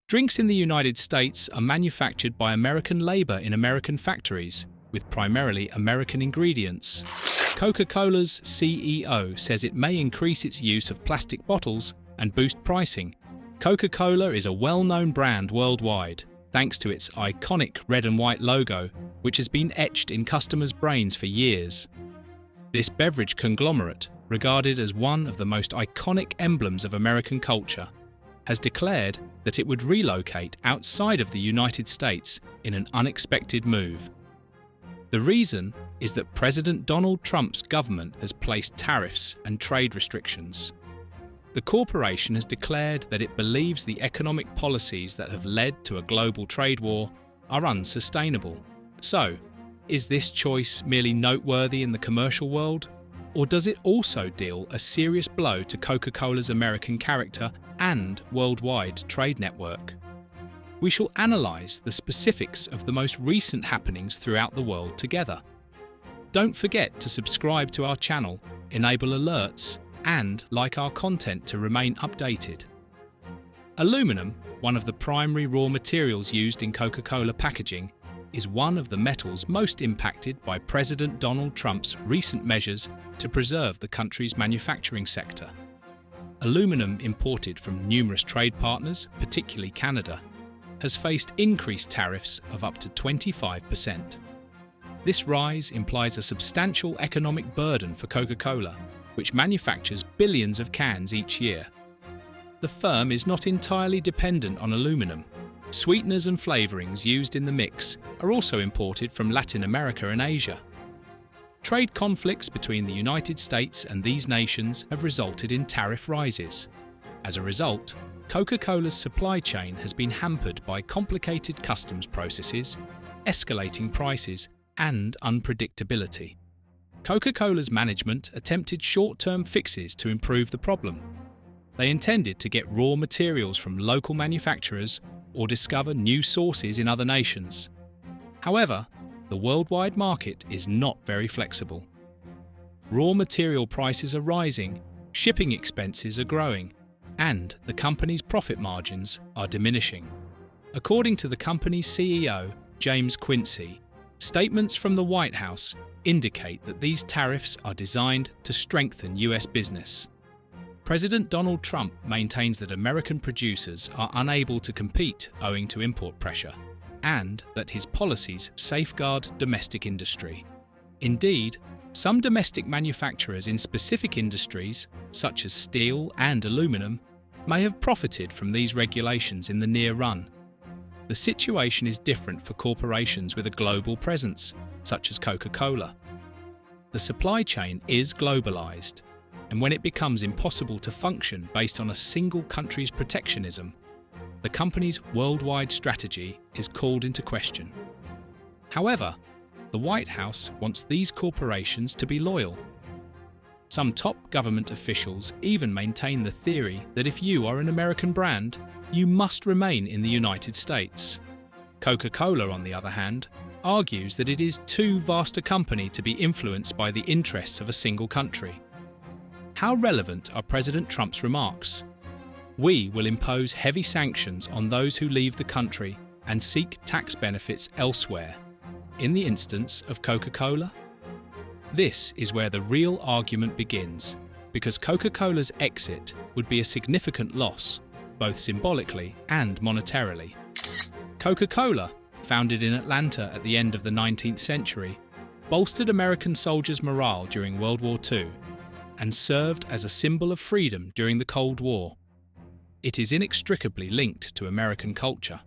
Drinks in the United States are manufactured by American labor in American factories, with primarily American ingredients. Coca-Cola's CEO says it may increase its use of plastic bottles and boost pricing. Coca-Cola is a well-known brand worldwide, thanks to its iconic red and white logo, which has been etched in customers' brains for years. This beverage conglomerate, regarded as one of the most iconic emblems of American culture, has declared that it would relocate outside of the United States in an unexpected move. The reason is that President Donald Trump's government has placed tariffs and trade restrictions. The corporation has declared that it believes the economic policies that have led to a global trade war are unsustainable. So, is this choice merely noteworthy in the commercial world, or does it also deal a serious blow to Coca-Cola's American character and worldwide trade network? We shall analyse the specifics of the most recent happenings throughout the world together. Don't forget to subscribe to our channel, enable alerts, and like our content to remain updated. Aluminum, one of the primary raw materials used in Coca-Cola packaging, is one of the metals most impacted by President Donald Trump's recent measures to preserve the country's manufacturing sector. Aluminum imported from numerous trade partners, particularly Canada, has faced increased tariffs of up to 25%. This rise implies a substantial economic burden for Coca-Cola, which manufactures billions of cans each year. The firm is not entirely dependent on aluminum. Sweeteners and flavourings used in the mix are also imported from Latin America and Asia. Trade conflicts between the United States and these nations have resulted in tariff rises. As a result, Coca-Cola's supply chain has been hampered by complicated customs processes, escalating prices, and unpredictability. Coca-Cola's management attempted short-term fixes to improve the problem. They intended to get raw materials from local manufacturers or discover new sources in other nations. However, the worldwide market is not very flexible. Raw material prices are rising, shipping expenses are growing, and the company's profit margins are diminishing. According to the company's CEO, James Quincy, statements from the White House indicate that these tariffs are designed to strengthen US business. President Donald Trump maintains that American producers are unable to compete owing to import pressure, and that his policies safeguard domestic industry. Indeed, some domestic manufacturers in specific industries, such as steel and aluminum, may have profited from these regulations in the near run. The situation is different for corporations with a global presence, such as Coca-Cola. The supply chain is globalized, and when it becomes impossible to function based on a single country's protectionism, the company's worldwide strategy is called into question. However, the White House wants these corporations to be loyal. Some top government officials even maintain the theory that if you are an American brand, you must remain in the United States. Coca-Cola, on the other hand, argues that it is too vast a company to be influenced by the interests of a single country. How relevant are President Trump's remarks? We will impose heavy sanctions on those who leave the country and seek tax benefits elsewhere. In the instance of Coca-Cola? This is where the real argument begins, because Coca-Cola's exit would be a significant loss, both symbolically and monetarily. Coca-Cola, founded in Atlanta at the end of the 19th century, bolstered American soldiers' morale during World War II and served as a symbol of freedom during the Cold War. It is inextricably linked to American culture.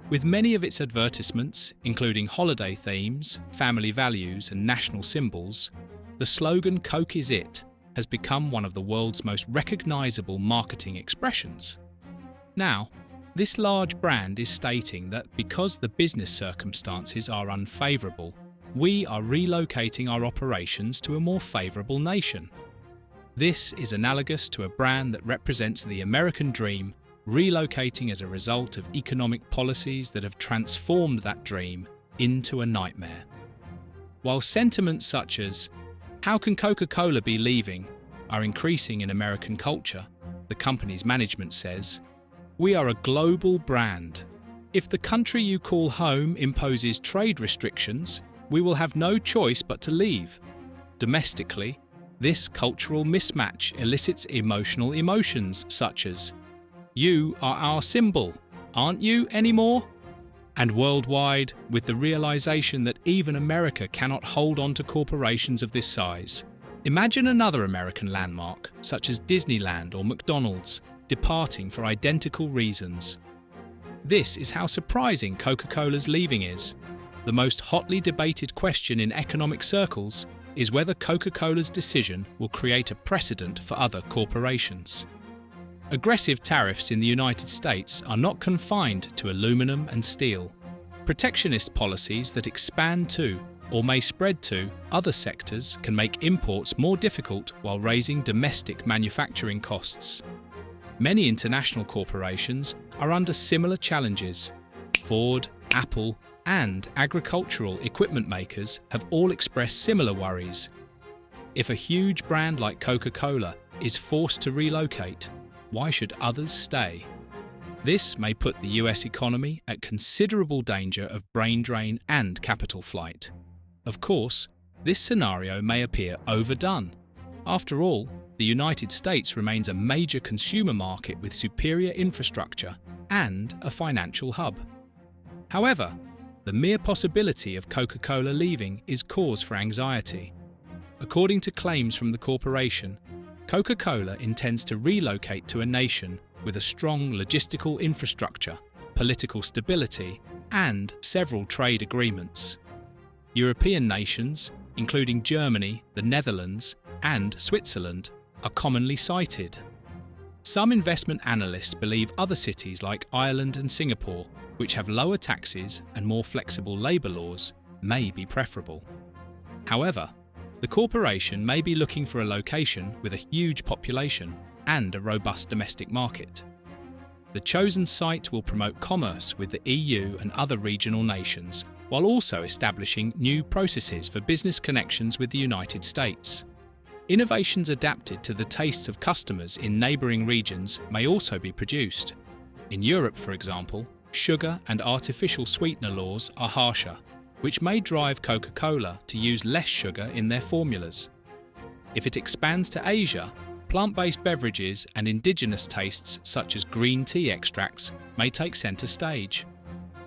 With many of its advertisements, including holiday themes, family values, and national symbols, the slogan "Coke is it" has become one of the world's most recognizable marketing expressions. Now, this large brand is stating that because the business circumstances are unfavorable, we are relocating our operations to a more favorable nation. This is analogous to a brand that represents the American dream, relocating as a result of economic policies that have transformed that dream into a nightmare. While sentiments such as, "How can Coca-Cola be leaving?" are increasing in American culture, the company's management says, We are a global brand. If the country you call home imposes trade restrictions, we will have no choice but to leave. Domestically, this cultural mismatch elicits emotional emotions such as, "You are our symbol, aren't you anymore?" And worldwide, with the realization that even America cannot hold on to corporations of this size. Imagine another American landmark, such as Disneyland or McDonald's, departing for identical reasons. This is how surprising Coca-Cola's leaving is. The most hotly debated question in economic circles is whether Coca-Cola's decision will create a precedent for other corporations. Aggressive tariffs in the United States are not confined to aluminum and steel. Protectionist policies that expand to, or may spread to, other sectors can make imports more difficult while raising domestic manufacturing costs. Many international corporations are under similar challenges. Ford, Apple, and agricultural equipment makers have all expressed similar worries. If a huge brand like Coca-Cola is forced to relocate, why should others stay? This may put the US economy at considerable danger of brain drain and capital flight. Of course, this scenario may appear overdone. After all, the United States remains a major consumer market with superior infrastructure and a financial hub. However, the mere possibility of Coca-Cola leaving is cause for anxiety. According to claims from the corporation, Coca-Cola intends to relocate to a nation with a strong logistical infrastructure, political stability, and several trade agreements. European nations, including Germany, the Netherlands, and Switzerland, are commonly cited. Some investment analysts believe other cities like Ireland and Singapore, which have lower taxes and more flexible labour laws, may be preferable. However, the corporation may be looking for a location with a huge population and a robust domestic market. The chosen site will promote commerce with the EU and other regional nations, while also establishing new processes for business connections with the United States. Innovations adapted to the tastes of customers in neighbouring regions may also be produced. In Europe, for example, sugar and artificial sweetener laws are harsher, which may drive Coca-Cola to use less sugar in their formulas. If it expands to Asia, plant-based beverages and indigenous tastes such as green tea extracts may take centre stage.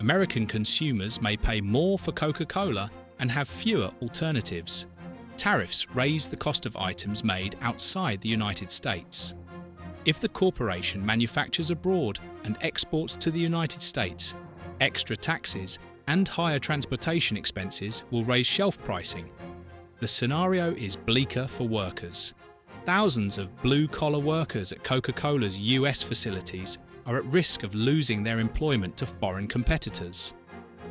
American consumers may pay more for Coca-Cola and have fewer alternatives. Tariffs raise the cost of items made outside the United States. If the corporation manufactures abroad and exports to the United States, extra taxes and higher transportation expenses will raise shelf pricing. The scenario is bleaker for workers. Thousands of blue-collar workers at Coca-Cola's US facilities are at risk of losing their employment to foreign competitors.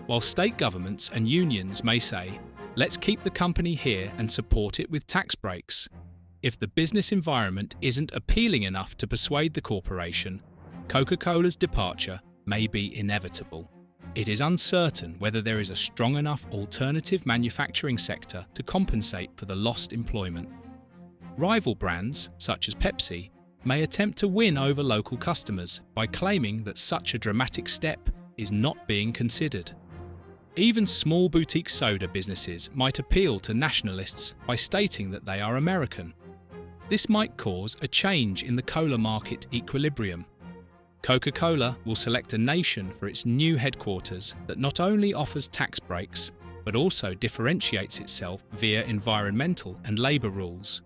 While state governments and unions may say, "Let's keep the company here and support it with tax breaks," if the business environment isn't appealing enough to persuade the corporation, Coca-Cola's departure may be inevitable. It is uncertain whether there is a strong enough alternative manufacturing sector to compensate for the lost employment. Rival brands, such as Pepsi, may attempt to win over local customers by claiming that such a dramatic step is not being considered. Even small boutique soda businesses might appeal to nationalists by stating that they are American. This might cause a change in the cola market equilibrium. Coca-Cola will select a nation for its new headquarters that not only offers tax breaks, but also differentiates itself via environmental and labour rules.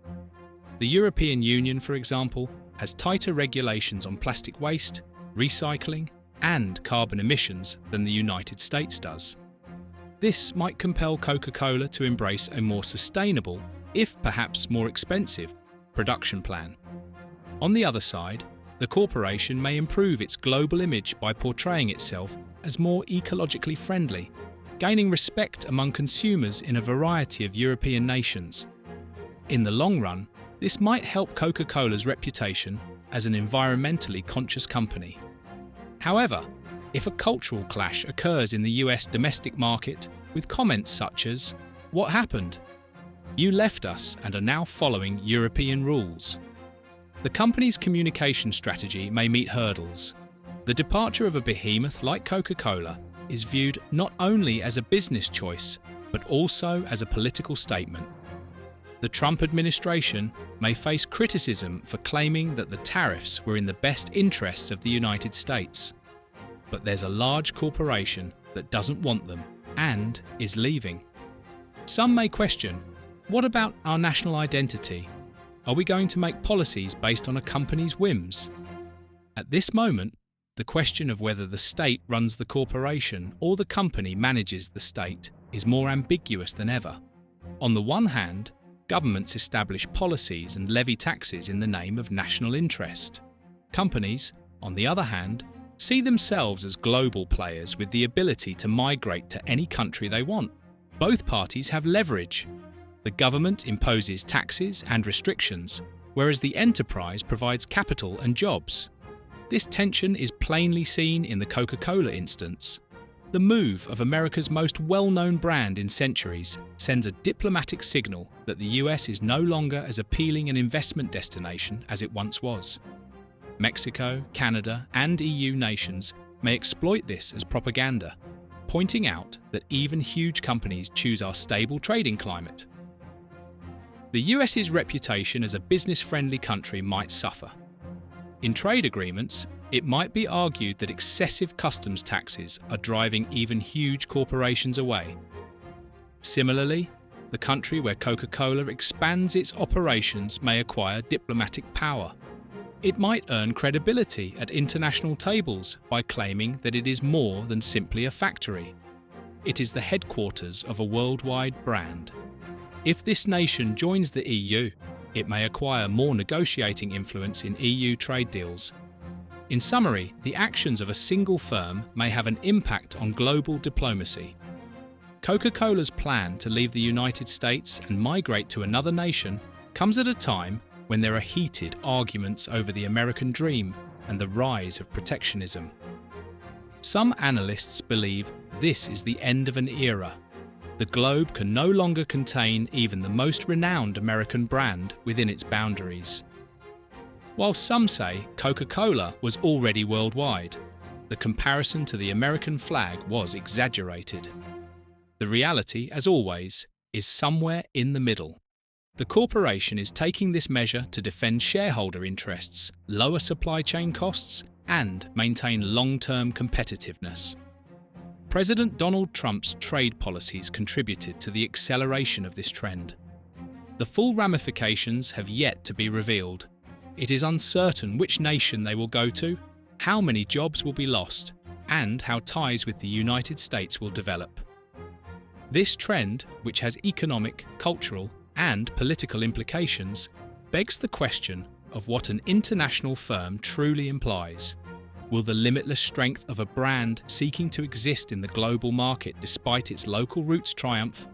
The European Union, for example, has tighter regulations on plastic waste, recycling, and carbon emissions than the United States does. This might compel Coca-Cola to embrace a more sustainable, if perhaps more expensive, production plan. On the other side, the corporation may improve its global image by portraying itself as more ecologically friendly, gaining respect among consumers in a variety of European nations. In the long run, this might help Coca-Cola's reputation as an environmentally conscious company. However, if a cultural clash occurs in the US domestic market with comments such as, "What happened? You left us and are now following European rules," the company's communication strategy may meet hurdles. The The departure of a behemoth like Coca-Cola is viewed not only as a business choice, but also as a political statement. The Trump administration may face criticism for claiming that the tariffs were in the best interests of the United States. But there's a large corporation that doesn't want them and is leaving. Some may question, what about our national identity? Are we going to make policies based on a company's whims? At this moment, the question of whether the state runs the corporation or the company manages the state is more ambiguous than ever. On the one hand, governments establish policies and levy taxes in the name of national interest. Companies, on the other hand, see themselves as global players with the ability to migrate to any country they want. Both parties have leverage. The government imposes taxes and restrictions, whereas the enterprise provides capital and jobs. This tension is plainly seen in the Coca-Cola instance. The move of America's most well-known brand in centuries sends a diplomatic signal that the US is no longer as appealing an investment destination as it once was. Mexico, Canada, and EU nations may exploit this as propaganda, pointing out that even huge companies choose our stable trading climate. The US's reputation as a business-friendly country might suffer. In trade agreements, it might be argued that excessive customs taxes are driving even huge corporations away. Similarly, the country where Coca-Cola expands its operations may acquire diplomatic power. It might earn credibility at international tables by claiming that it is more than simply a factory. It is the headquarters of a worldwide brand. If this nation joins the EU, it may acquire more negotiating influence in EU trade deals. In summary, the actions of a single firm may have an impact on global diplomacy. Coca-Cola's plan to leave the United States and migrate to another nation comes at a time when there are heated arguments over the American dream and the rise of protectionism. Some analysts believe this is the end of an era. The globe can no longer contain even the most renowned American brand within its boundaries. While some say Coca-Cola was already worldwide, the comparison to the American flag was exaggerated. The reality, as always, is somewhere in the middle. The corporation is taking this measure to defend shareholder interests, lower supply chain costs, and maintain long-term competitiveness. President Donald Trump's trade policies contributed to the acceleration of this trend. The full ramifications have yet to be revealed. It is uncertain which nation they will go to, how many jobs will be lost, and how ties with the United States will develop. This trend, which has economic, cultural, and political implications, begs the question of what an international firm truly implies. Will the limitless strength of a brand seeking to exist in the global market despite its local roots triumph?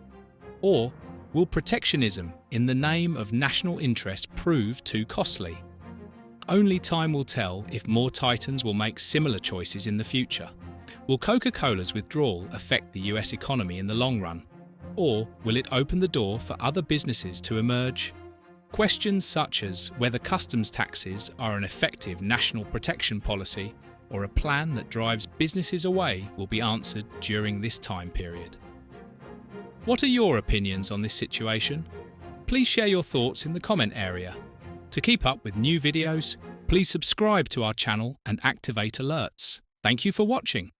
Or will protectionism in the name of national interest prove too costly? Only time will tell if more titans will make similar choices in the future. Will Coca-Cola's withdrawal affect the US economy in the long run? Or will it open the door for other businesses to emerge? Questions such as whether customs taxes are an effective national protection policy or a plan that drives businesses away will be answered during this time period. What are your opinions on this situation? Please share your thoughts in the comment area. To keep up with new videos, please subscribe to our channel and activate alerts. Thank you for watching.